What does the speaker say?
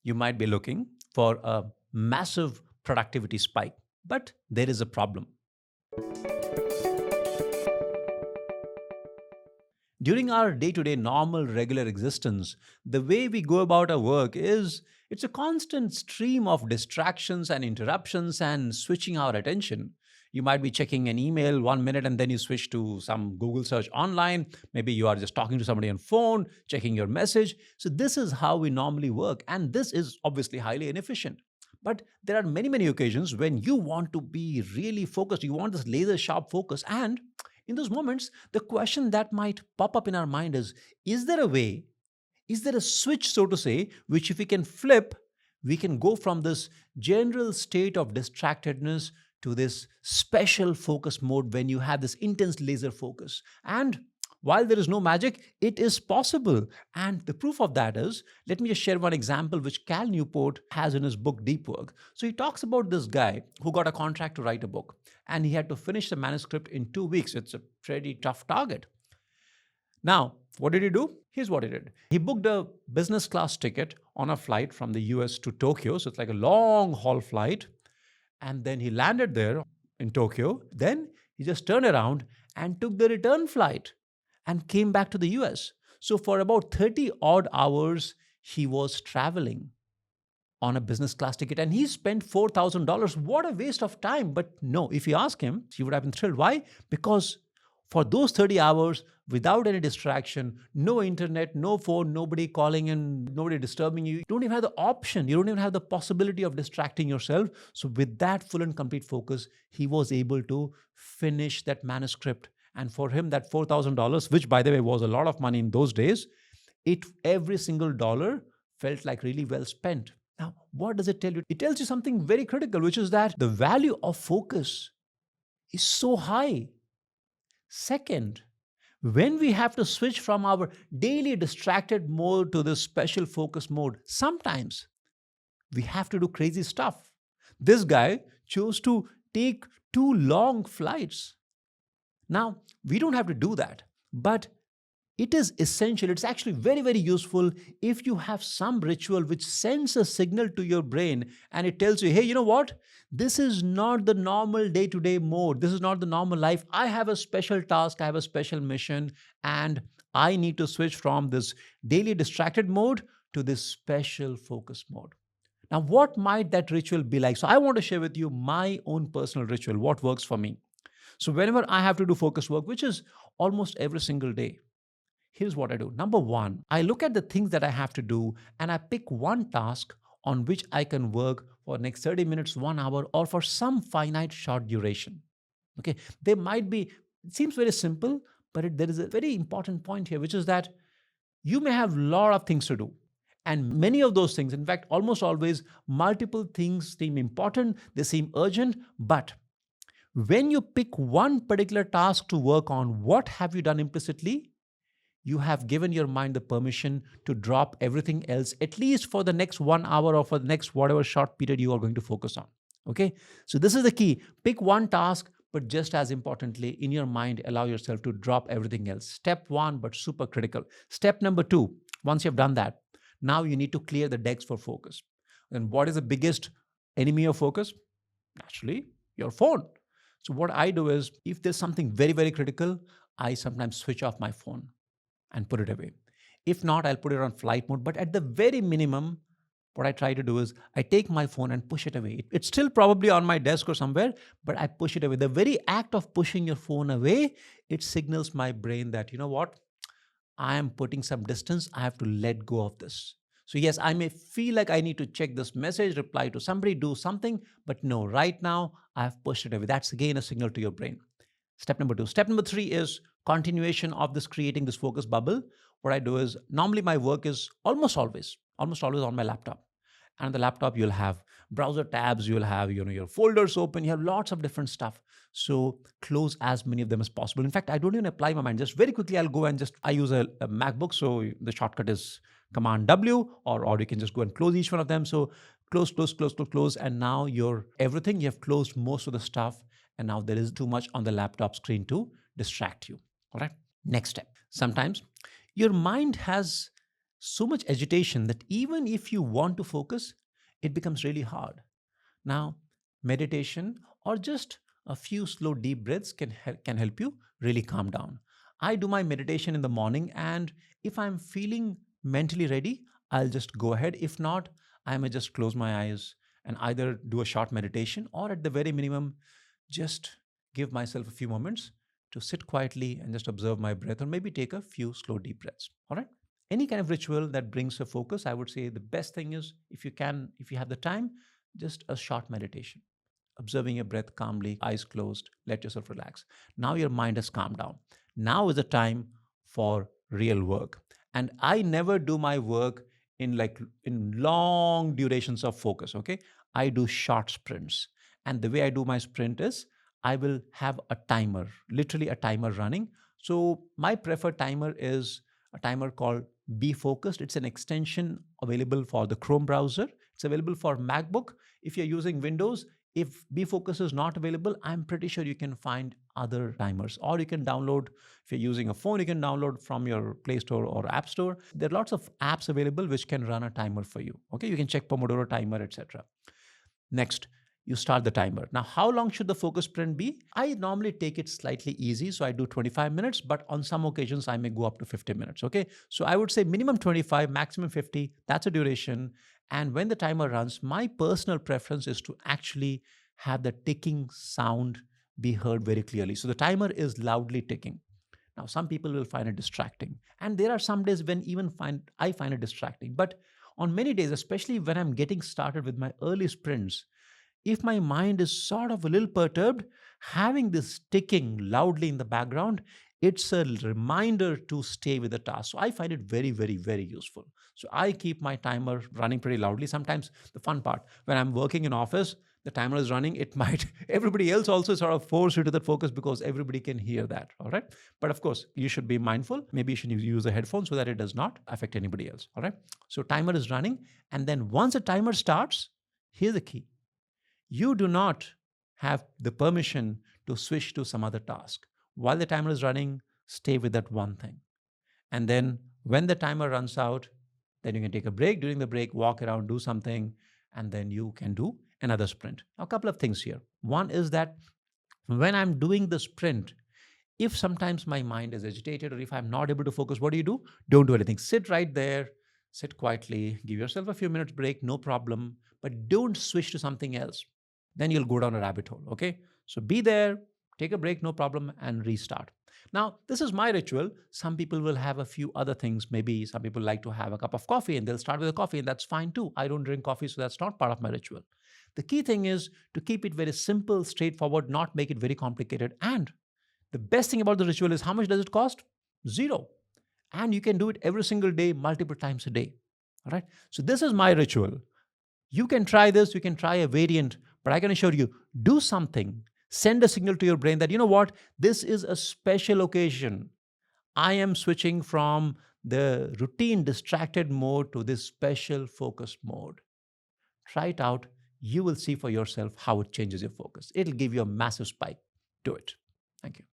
You might be looking for a massive productivity spike, but there is a problem. During our day-to-day normal regular existence, the way we go about our work is it's a constant stream of distractions and interruptions and switching our attention. You might be checking an email 1 minute and then you switch to some Google search online. Maybe you are just talking to somebody on phone, checking your message. So this is how we normally work, and this is obviously highly inefficient. But there are many, many occasions when you want to be really focused. You want this laser sharp focus, and in those moments, the question that might pop up in our mind is there a way, is there a switch, so to say, which if we can flip, we can go from this general state of distractedness to this special focus mode when you have this intense laser focus. And while there is no magic, it is possible. And the proof of that is, let me just share one example which Cal Newport has in his book Deep Work. So he talks about this guy who got a contract to write a book and he had to finish the manuscript in 2 weeks. It's a pretty tough target. Now, what did he do? Here's what he did. He booked a business class ticket on a flight from the US to Tokyo. So it's like a long haul flight. And then he landed there in Tokyo. Then he just turned around and took the return flight and came back to the US. So for about 30 odd hours, he was traveling on a business class ticket and he spent $4,000. What a waste of time. But no, if you ask him, he would have been thrilled. Why? Because for those 30 hours, without any distraction, no internet, no phone, nobody calling in, nobody disturbing you, you don't even have the option, you don't even have the possibility of distracting yourself. So with that full and complete focus, he was able to finish that manuscript. And for him, that $4,000, which by the way was a lot of money in those days, every single dollar felt like really well spent. Now, what does it tell you? It tells you something very critical, which is that the value of focus is so high. Second, when we have to switch from our daily distracted mode to this special focus mode, sometimes we have to do crazy stuff. This guy chose to take 2 long flights. Now, we don't have to do that, but it is essential. It's actually very, very useful if you have some ritual which sends a signal to your brain and it tells you, hey, you know what? This is not the normal day to day mode. This is not the normal life. I have a special task, I have a special mission, and I need to switch from this daily distracted mode to this special focus mode. Now, what might that ritual be like? So, I want to share with you my own personal ritual, what works for me. So, whenever I have to do focus work, which is almost every single day, here's what I do. Number one, I look at the things that I have to do and I pick one task on which I can work for next 30 minutes, 1 hour, or for some finite short duration. Okay. There might be, it seems very simple, but there is a very important point here, which is that you may have a lot of things to do. And many of those things, in fact, almost always, multiple things seem important, they seem urgent, but when you pick one particular task to work on, what have you done implicitly? You have given your mind the permission to drop everything else, at least for the next 1 hour or for the next whatever short period you are going to focus on. Okay. So this is the key. Pick one task, but just as importantly, in your mind, allow yourself to drop everything else. Step one, but super critical. Step number two, once you've done that, now you need to clear the decks for focus. And what is the biggest enemy of focus? Naturally, your phone. So what I do is, if there's something very, very critical, I sometimes switch off my phone and put it away. If not, I'll put it on flight mode. But at the very minimum, what I try to do is I take my phone and push it away. It's still probably on my desk or somewhere, but I push it away. The very act of pushing your phone away, it signals my brain that, you know what, I am putting some distance. I have to let go of this. So yes, I may feel like I need to check this message, reply to somebody, do something, but no, right now I have pushed it away. That's again a signal to your brain. Step number two. Step number three is continuation of this creating this focus bubble. What I do is normally my work is almost always on my laptop. And on the laptop, you'll have browser tabs, you'll have your folders open, you have lots of different stuff. So close as many of them as possible. In fact, I don't even apply my mind. Just very quickly, I'll go and I use a MacBook. So the shortcut is Command W, or you can just go and close each one of them. So close, close, close, close, close. And now everything, you have closed most of the stuff. And now there is too much on the laptop screen to distract you. All right. Next step. Sometimes your mind has So much agitation that even if you want to focus, it becomes really hard. Now, meditation or just a few slow deep breaths can help you really calm down. I do my meditation in the morning, and if I'm feeling mentally ready, I'll just go ahead. If not, I may just close my eyes and either do a short meditation or at the very minimum just give myself a few moments to sit quietly and just observe my breath, or maybe take a few slow deep breaths. All right? Any kind of ritual that brings a focus, I would say the best thing is, if you have the time, just a short meditation, observing your breath calmly, eyes closed, let yourself relax. Now your mind has calmed down. Now is the time for real work. And I never do my work in long durations of focus, okay? I do short sprints. And the way I do my sprint is I will have a timer, literally a timer running. So my preferred timer is a timer called Be Focused. It's an extension available for the Chrome browser. It's available for MacBook. If you're using Windows, if BeFocus is not available, I'm pretty sure you can find other timers, or you can download. If you're using a phone, you can download from your Play Store or App Store. There are lots of apps available which can run a timer for you. Okay, you can check Pomodoro timer, etc. Next, you start the timer. Now, how long should the focus sprint be? I normally take it slightly easy. So I do 25 minutes, but on some occasions, I may go up to 50 minutes. Okay. So I would say minimum 25, maximum 50. That's a duration. And when the timer runs, my personal preference is to actually have the ticking sound be heard very clearly. So the timer is loudly ticking. Now, some people will find it distracting. And there are some days when I find it distracting. But on many days, especially when I'm getting started with my early sprints, if my mind is sort of a little perturbed, having this ticking loudly in the background, it's a reminder to stay with the task. So I find it very, very, very useful. So I keep my timer running pretty loudly. Sometimes the fun part, when I'm working in office, the timer is running, it might, everybody else also sort of force you to that focus because everybody can hear that. All right. But of course, you should be mindful. Maybe you should use a headphone so that it does not affect anybody else. All right. So timer is running. And then once the timer starts, here's the key: you do not have the permission to switch to some other task. While the timer is running, stay with that one thing. And then when the timer runs out, then you can take a break. During the break, walk around, do something, and then you can do another sprint. Now, a couple of things here. One is that when I'm doing the sprint, if sometimes my mind is agitated or if I'm not able to focus, what do? Don't do anything. Sit right there, sit quietly, give yourself a few minutes break, no problem, but don't switch to something else. Then you'll go down a rabbit hole. Okay. So be there, take a break, no problem, and restart. Now, this is my ritual. Some people will have a few other things. Maybe some people like to have a cup of coffee and they'll start with a coffee, and that's fine too. I don't drink coffee, so that's not part of my ritual. The key thing is to keep it very simple, straightforward, not make it very complicated. And the best thing about the ritual is, how much does it cost? Zero. And you can do it every single day, multiple times a day. All right. So this is my ritual. You can try this, you can try a variant, but I can assure you, do something. Send a signal to your brain that, you know what, this is a special occasion. I am switching from the routine distracted mode to this special focused mode. Try it out. You will see for yourself how it changes your focus. It'll give you a massive spike. Do it. Thank you.